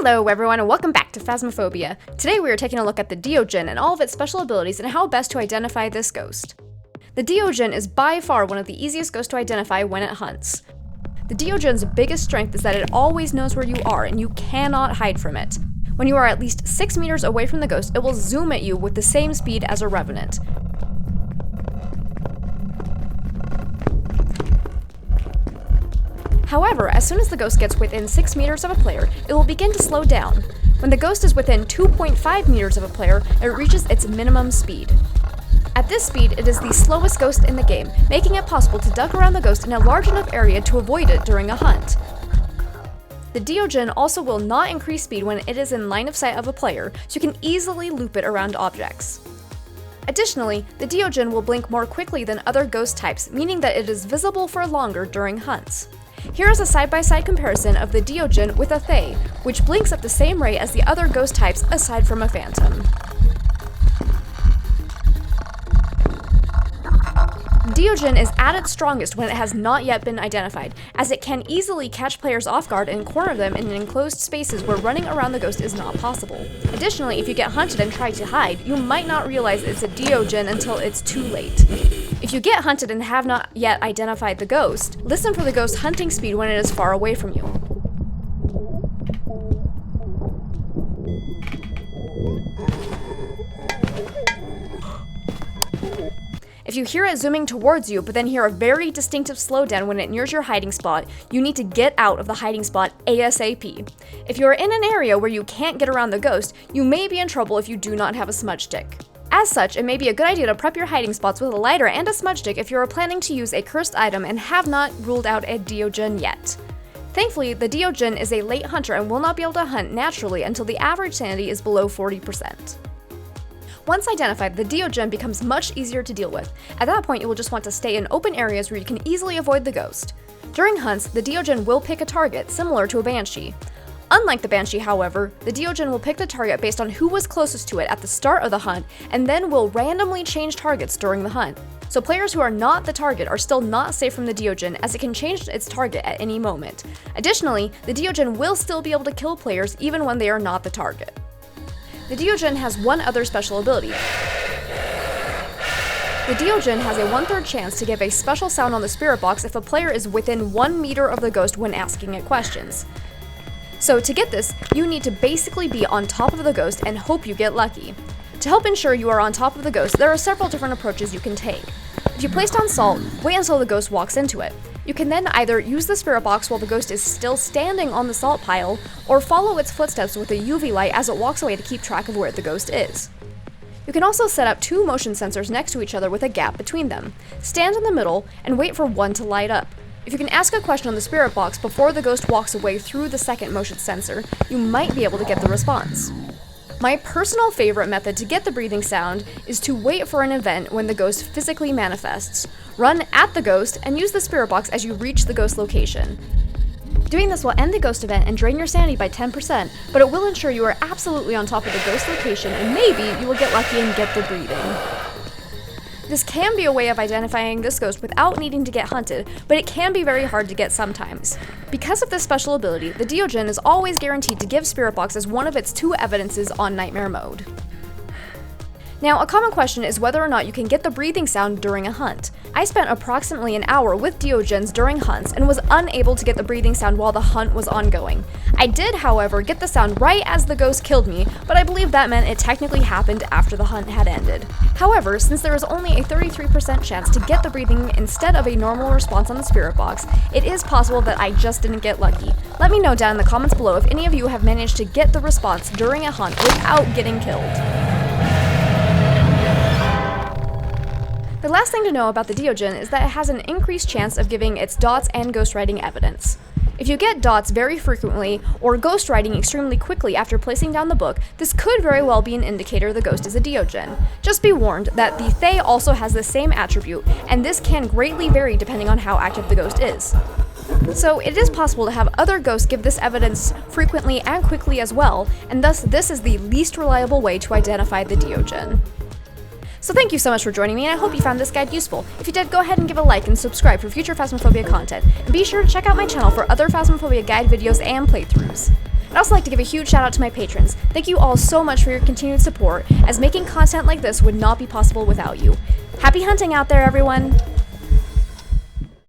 Hello everyone and welcome back to Phasmophobia. Today we are taking a look at the Deogen and all of its special abilities and how best to identify this ghost. The Deogen is by far one of the easiest ghosts to identify when it hunts. The Deogen's biggest strength is that it always knows where you are and you cannot hide from it. When you are at least 6 meters away from the ghost, it will zoom at you with the same speed as a revenant. However, as soon as the ghost gets within 6 meters of a player, it will begin to slow down. When the ghost is within 2.5 meters of a player, it reaches its minimum speed. At this speed, it is the slowest ghost in the game, making it possible to duck around the ghost in a large enough area to avoid it during a hunt. The Deogen also will not increase speed when it is in line of sight of a player, so you can easily loop it around objects. Additionally, the Deogen will blink more quickly than other ghost types, meaning that it is visible for longer during hunts. Here is a side-by-side comparison of the Deogen with a Thay, which blinks at the same rate as the other ghost types aside from a phantom. Deogen is at its strongest when it has not yet been identified, as it can easily catch players off guard and corner them in enclosed spaces where running around the ghost is not possible. Additionally, if you get hunted and try to hide, you might not realize it's a Deogen until it's too late. If you get hunted and have not yet identified the ghost, listen for the ghost's hunting speed when it is far away from you. If you hear it zooming towards you, but then hear a very distinctive slowdown when it nears your hiding spot, you need to get out of the hiding spot ASAP. If you are in an area where you can't get around the ghost, you may be in trouble if you do not have a smudge stick. As such, it may be a good idea to prep your hiding spots with a lighter and a smudge stick if you are planning to use a cursed item and have not ruled out a Deogen yet. Thankfully, the Deogen is a late hunter and will not be able to hunt naturally until the average sanity is below 40%. Once identified, the Deogen becomes much easier to deal with. At that point, you will just want to stay in open areas where you can easily avoid the ghost. During hunts, the Deogen will pick a target, similar to a Banshee. Unlike the Banshee, however, the Deogen will pick the target based on who was closest to it at the start of the hunt, and then will randomly change targets during the hunt. So players who are not the target are still not safe from the Deogen, as it can change its target at any moment. Additionally, the Deogen will still be able to kill players even when they are not the target. The Deogen has one other special ability. The Deogen has a 1/3 chance to give a special sound on the spirit box if a player is within 1 meter of the ghost when asking it questions. So to get this, you need to basically be on top of the ghost and hope you get lucky. To help ensure you are on top of the ghost, there are several different approaches you can take. If you place down salt, wait until the ghost walks into it. You can then either use the spirit box while the ghost is still standing on the salt pile, or follow its footsteps with a UV light as it walks away to keep track of where the ghost is. You can also set up 2 motion sensors next to each other with a gap between them. Stand in the middle and wait for one to light up. If you can ask a question on the spirit box before the ghost walks away through the second motion sensor, you might be able to get the response. My personal favorite method to get the breathing sound is to wait for an event when the ghost physically manifests. Run at the ghost and use the spirit box as you reach the ghost location. Doing this will end the ghost event and drain your sanity by 10%, but it will ensure you are absolutely on top of the ghost location and maybe you will get lucky and get the breathing. This can be a way of identifying this ghost without needing to get hunted, but it can be very hard to get sometimes. Because of this special ability, the Deogen is always guaranteed to give Spirit Box as one of its 2 evidences on Nightmare mode. Now, a common question is whether or not you can get the breathing sound during a hunt. I spent approximately an hour with Deogens during hunts and was unable to get the breathing sound while the hunt was ongoing. I did, however, get the sound right as the ghost killed me, but I believe that meant it technically happened after the hunt had ended. However, since there is only a 33% chance to get the breathing instead of a normal response on the spirit box, it is possible that I just didn't get lucky. Let me know down in the comments below if any of you have managed to get the response during a hunt without getting killed. The last thing to know about the Deogen is that it has an increased chance of giving its dots and ghostwriting evidence. If you get dots very frequently, or ghostwriting extremely quickly after placing down the book, this could very well be an indicator the ghost is a Deogen. Just be warned that the Thay also has the same attribute, and this can greatly vary depending on how active the ghost is. So it is possible to have other ghosts give this evidence frequently and quickly as well, and thus this is the least reliable way to identify the Deogen. So thank you so much for joining me, and I hope you found this guide useful. If you did, go ahead and give a like and subscribe for future Phasmophobia content, and be sure to check out my channel for other Phasmophobia guide videos and playthroughs. I'd also like to give a huge shout out to my patrons. Thank you all so much for your continued support, as making content like this would not be possible without you. Happy hunting out there, everyone!